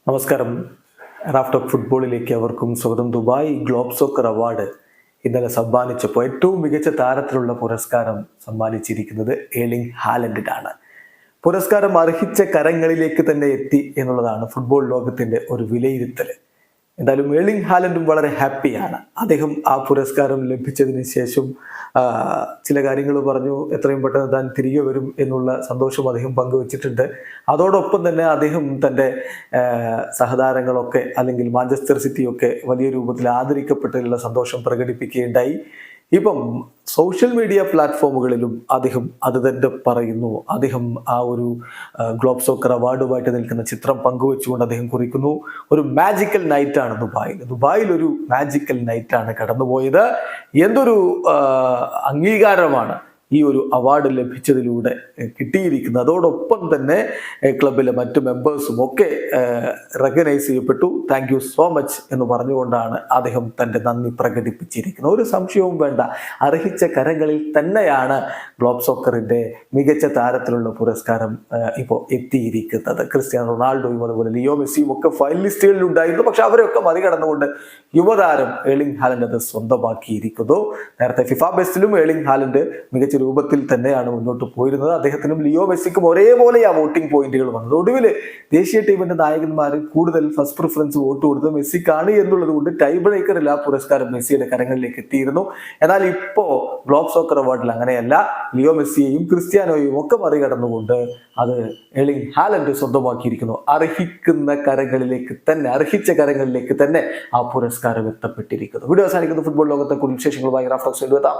നമസ്കാരം. Raf talk ഫുട്ബോളിലേക്ക് അവർക്കും സ്വാഗതം. ദുബായ് ഗ്ലോബ് സോക്കർ അവാർഡ് ഇന്നലെ സമ്മാനിച്ചപ്പോൾ ഏറ്റവും മികച്ച താരത്തിലുള്ള പുരസ്കാരം സമ്മാനിച്ചിരിക്കുന്നത് ഏർലിംഗ് ഹാലൻഡിനാണ്. പുരസ്കാരം അർഹിച്ച കരങ്ങളിലേക്ക് തന്നെ എത്തി എന്നുള്ളതാണ് ഫുട്ബോൾ ലോകത്തിന്റെ ഒരു വിലയിരുത്തൽ. എന്തായാലും ഏർലിംഗ് ഹാലൻഡും വളരെ ഹാപ്പിയാണ്. അദ്ദേഹം ആ പുരസ്കാരം ലഭിച്ചതിന് ശേഷം ചില കാര്യങ്ങൾ പറഞ്ഞു. എത്രയും പെട്ടെന്ന് താൻ തിരികെ വരും എന്നുള്ള സന്തോഷം അദ്ദേഹം പങ്കുവച്ചിട്ടുണ്ട്. അതോടൊപ്പം തന്നെ അദ്ദേഹം തൻ്റെ സഹതാരങ്ങളൊക്കെ അല്ലെങ്കിൽ മാഞ്ചസ്റ്റർ സിറ്റിയൊക്കെ വലിയ രൂപത്തിൽ ആദരിക്കപ്പെട്ടതിലുള്ള സന്തോഷം പ്രകടിപ്പിക്കുകയുണ്ടായി. ഇപ്പം സോഷ്യൽ മീഡിയ പ്ലാറ്റ്ഫോമുകളിലും അദ്ദേഹം അത് തന്നെ പറയുന്നു. അദ്ദേഹം ആ ഒരു ഗ്ലോബ് സോക്കർ അവാർഡുമായിട്ട് നിൽക്കുന്ന ചിത്രം പങ്കുവെച്ചുകൊണ്ട് അദ്ദേഹം കുറിക്കുന്നു, ഒരു മാജിക്കൽ നൈറ്റാണ് ദുബായിൽ ഒരു മാജിക്കൽ നൈറ്റാണ് കടന്നുപോയത്. എന്തൊരു അംഗീകാരമാണ് ഈ ഒരു അവാർഡ് ലഭിച്ചതിലൂടെ കിട്ടിയിരിക്കുന്നത്. അതോടൊപ്പം തന്നെ ക്ലബിലെ മറ്റു മെമ്പേഴ്സും ഒക്കെ റെക്കഗ്നൈസ് ചെയ്യപ്പെട്ടു. താങ്ക് യു സോ മച്ച് എന്ന് പറഞ്ഞുകൊണ്ടാണ് അദ്ദേഹം തൻ്റെ നന്ദി പ്രകടിപ്പിച്ചിരിക്കുന്നത്. ഒരു സംശയവും വേണ്ട, അർഹിച്ച കരങ്ങളിൽ തന്നെയാണ് ഗ്ലോബ് സോക്കറിൻ്റെ മികച്ച താരത്തിലുള്ള പുരസ്കാരം ഇപ്പോൾ എത്തിയിരിക്കുന്നത്. ക്രിസ്ത്യാനോ റൊണാൾഡോയും അതുപോലെ ലിയോ മെസ്സിയും ഒക്കെ ഫൈനലിസ്റ്റുകളിൽ ഉണ്ടായിരുന്നു. പക്ഷെ അവരെയൊക്കെ മറികടന്നുകൊണ്ട് യുവതാരം ഏർലിംഗ് ഹാലൻഡ് അത് സ്വന്തമാക്കിയിരിക്കുന്നു. നേരത്തെ ഫിഫ ബെസ്റ്റിലും ഏർലിംഗ് ഹാലൻഡ് മികച്ച രൂപത്തിൽ തന്നെയാണ് മുന്നോട്ട് പോയിരുന്നത്. അദ്ദേഹത്തിനും ലിയോ മെസ്സിക്കും ഒരേപോലെ ആ വോട്ടിംഗ് പോയിന്റുകൾ വന്നത്. ഒടുവിൽ ദേശീയ ടീമിന്റെ നായകന്മാർ കൂടുതൽ ഫസ്റ്റ് പ്രിഫറൻസ് വോട്ട് കൊടുത്തത് മെസ്സിക്കാണ് എന്നുള്ളത് കൊണ്ട് ടൈ ബ്രേക്കറിൽ ആ പുരസ്കാരം മെസ്സിയുടെ കരങ്ങളിലേക്ക് എത്തിയിരുന്നു. എന്നാൽ ഇപ്പോ ഗ്ലോബ് സോക്കർ അവാർഡിൽ അങ്ങനെയല്ല. ലിയോ മെസ്സിയെയും ക്രിസ്ത്യാനോയും ഒക്കെ മറികടന്നുകൊണ്ട് അത് ഏർലിംഗ് ഹാലൻഡ് സ്വന്തമാക്കിയിരിക്കുന്നു. അർഹിക്കുന്ന കരങ്ങളിലേക്ക് തന്നെ, അർഹിച്ച കരങ്ങളിലേക്ക് തന്നെ ആ പുരസ്കാരം എത്തപ്പെട്ടിരിക്കുന്നു. വീഡിയോ അവസാനിക്കുന്ന ഫുട്ബോൾ ലോകത്തെ കൂടുതൽ വിശേഷങ്ങളുമായി റാഫ് ടോക്സ് എത്താം.